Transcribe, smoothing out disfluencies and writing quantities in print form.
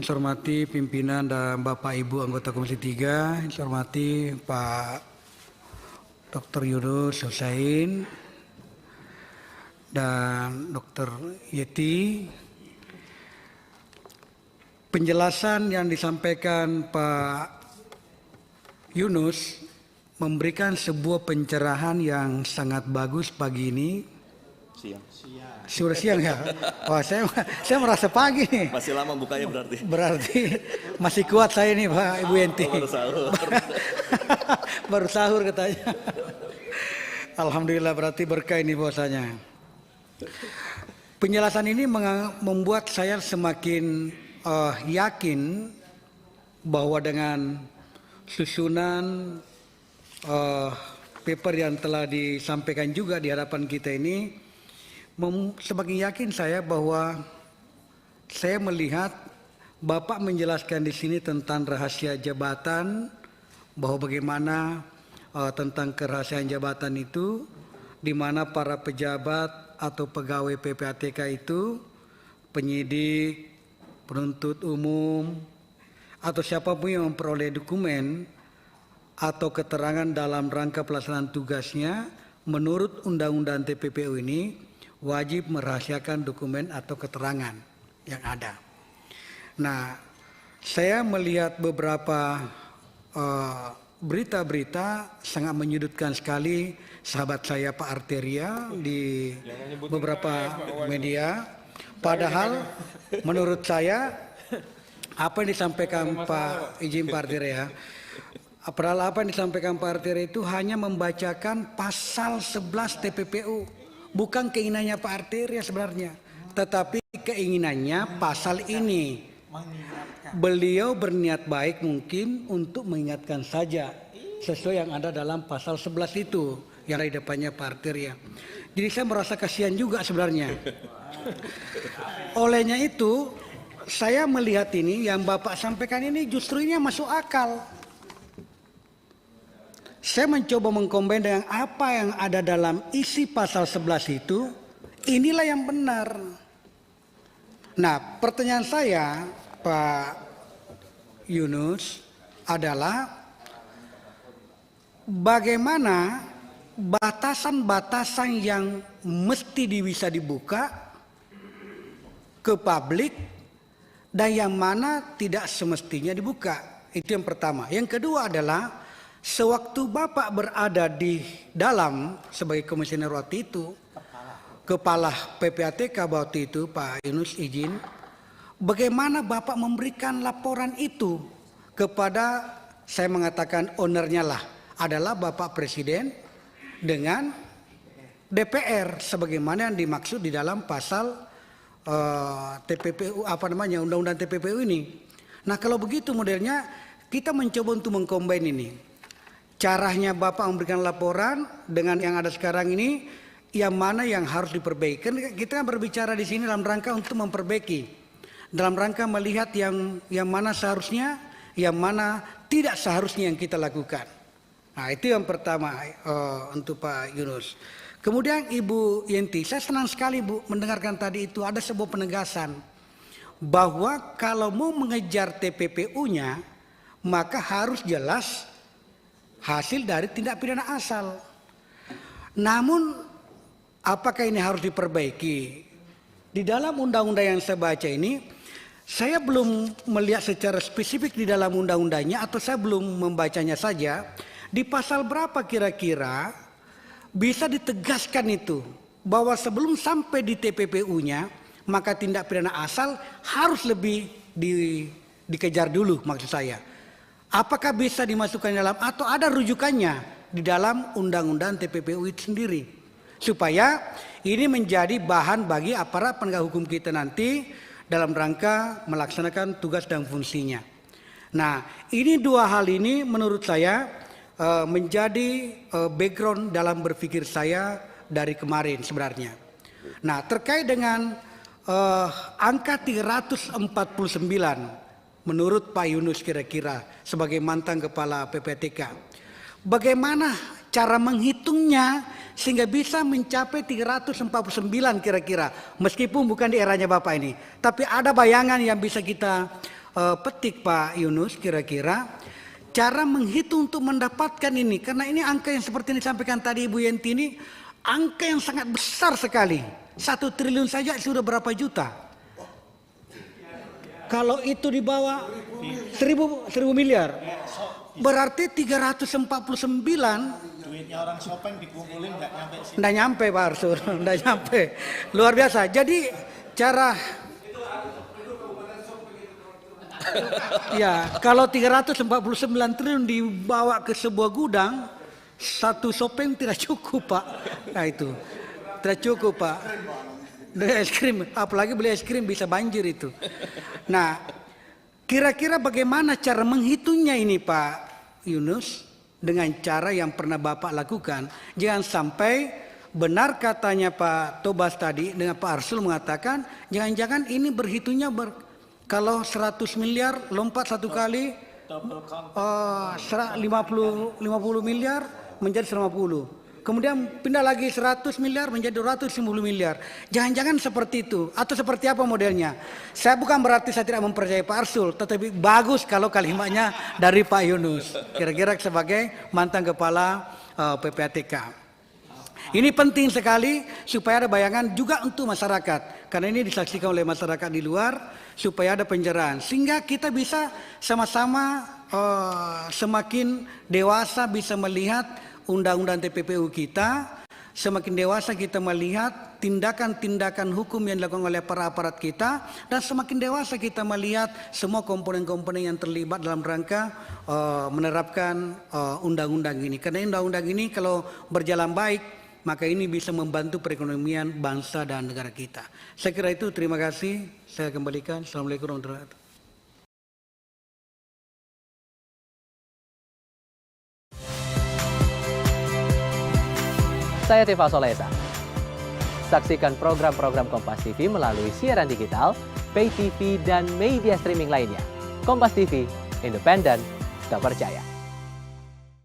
Yang saya hormati pimpinan dan Bapak Ibu anggota Komisi 3, yang saya hormati Pak Dr. Yunus Husain dan Dr. Yeti. Penjelasan yang disampaikan Pak Yunus memberikan sebuah pencerahan yang sangat bagus pagi ini. Sudah siang ya? Wah, saya merasa pagi nih. Masih lama bukanya berarti. Berarti masih kuat saya nih Pak Ibu Yenti. Baru sahur. Baru sahur katanya. Alhamdulillah berarti berkah ini puasanya. Penjelasan ini membuat saya semakin yakin bahwa dengan susunan paper yang telah disampaikan juga di hadapan kita ini, semakin yakin saya bahwa saya melihat Bapak menjelaskan di sini tentang rahasia jabatan, bahwa bagaimana tentang kerahasiaan jabatan itu, di mana para pejabat atau pegawai PPATK itu, penyidik, penuntut umum, atau siapapun yang memperoleh dokumen atau keterangan dalam rangka pelaksanaan tugasnya, menurut Undang-Undang TPPU ini wajib merahasiakan dokumen atau keterangan yang ada. Nah, saya melihat beberapa berita-berita sangat menyudutkan sekali sahabat saya Pak Arteria di beberapa media. Padahal menurut saya apa yang disampaikan Pak Arteria, padahal apa yang disampaikan Pak Arteria itu hanya membacakan pasal 11 TPPU. Bukan keinginannya Pak Arteria sebenarnya, tetapi keinginannya pasal ini. Beliau berniat baik mungkin untuk mengingatkan saja sesuai yang ada dalam pasal 11 itu yang di depannya Pak Arteria. Jadi saya merasa kasihan juga sebenarnya. Olehnya itu saya melihat ini yang Bapak sampaikan ini justru ini yang masuk akal. Saya mencoba mengkombin dengan apa yang ada dalam isi pasal 11 itu, inilah yang benar. Nah, pertanyaan saya Pak Yunus adalah bagaimana batasan-batasan yang mesti bisa dibuka ke publik dan yang mana tidak semestinya dibuka. Itu yang pertama. Yang kedua adalah sewaktu Bapak berada di dalam sebagai komisioner waktu itu, kepala PPATK waktu itu Pak Yunus izin, bagaimana Bapak memberikan laporan itu kepada, saya mengatakan ownernya lah, adalah Bapak Presiden dengan DPR sebagaimana yang dimaksud di dalam pasal TPPU, Undang-Undang TPPU ini. Nah, kalau begitu modelnya kita mencoba untuk mengcombine ini. Caranya Bapak memberikan laporan dengan yang ada sekarang ini, yang mana yang harus diperbaiki. Kita kan berbicara di sini dalam rangka untuk memperbaiki, dalam rangka melihat yang mana seharusnya, yang mana tidak seharusnya yang kita lakukan. Nah, itu yang pertama untuk Pak Yunus. Kemudian Ibu Yenti, saya senang sekali Bu mendengarkan tadi itu ada sebuah penegasan bahwa kalau mau mengejar TPPU-nya maka harus jelas hasil dari tindak pidana asal. Namun apakah ini harus diperbaiki? Di dalam undang-undang yang saya baca ini, saya belum melihat secara spesifik di dalam undang-undangnya atau saya belum membacanya saja. Di pasal berapa kira-kira bisa ditegaskan itu bahwa sebelum sampai di TPPU-nya maka tindak pidana asal harus lebih dikejar dulu maksud saya. Apakah bisa dimasukkan dalam atau ada rujukannya di dalam undang-undang TPPU itu sendiri, supaya ini menjadi bahan bagi aparat penegak hukum kita nanti dalam rangka melaksanakan tugas dan fungsinya. Nah, ini dua hal ini menurut saya menjadi background dalam berpikir saya dari kemarin sebenarnya. Nah, terkait dengan angka 349 menurut Pak Yunus kira-kira sebagai mantan kepala PPATK, bagaimana cara menghitungnya sehingga bisa mencapai 349 kira-kira, meskipun bukan di eranya Bapak ini, tapi ada bayangan yang bisa kita petik Pak Yunus, kira-kira cara menghitung untuk mendapatkan ini, karena ini angka yang seperti yang disampaikan tadi Ibu Yenti ini angka yang sangat besar sekali. 1 triliun saja sudah berapa juta? Kalau itu di bawah 1000 miliar, berarti 349. Duitnya orang Sopeng dikumpulin nggak nyampe sih. Nggak nyampe Pak Arsul, nggak nyampe. Luar biasa. Jadi cara ya, kalau 349 triliun dibawa ke sebuah gudang, 1 Sopeng tidak cukup Pak. Nah itu, tidak cukup Pak. Beli es krim, apalagi beli es krim bisa banjir itu. Nah, kira-kira bagaimana cara menghitungnya ini Pak Yunus? Dengan cara yang pernah Bapak lakukan. Jangan sampai benar katanya Pak Tobas tadi dengan Pak Arsul mengatakan, jangan-jangan ini berhitungnya kalau 100 miliar lompat satu kali 50 miliar menjadi 150. Kemudian pindah lagi 100 miliar menjadi 250 miliar. Jangan-jangan seperti itu. Atau seperti apa modelnya? Saya bukan berarti saya tidak mempercayai Pak Arsul. Tetapi bagus kalau kalimatnya dari Pak Yunus. Kira-kira sebagai mantan kepala PPATK. Ini penting sekali supaya ada bayangan juga untuk masyarakat. Karena ini disaksikan oleh masyarakat di luar. Supaya ada pencerahan. Sehingga kita bisa sama-sama semakin dewasa bisa melihat undang-undang TPPU kita, semakin dewasa kita melihat tindakan-tindakan hukum yang dilakukan oleh para aparat kita, dan semakin dewasa kita melihat semua komponen-komponen yang terlibat dalam rangka menerapkan undang-undang ini. Karena undang-undang ini kalau berjalan baik, maka ini bisa membantu perekonomian bangsa dan negara kita. Saya kira itu, terima kasih. Saya kembalikan. Assalamualaikum warahmatullahi wabarakatuh. Saya Tifa Solesa. Saksikan program-program Kompas TV melalui siaran digital, pay TV, dan media streaming lainnya. Kompas TV, independen, terpercaya.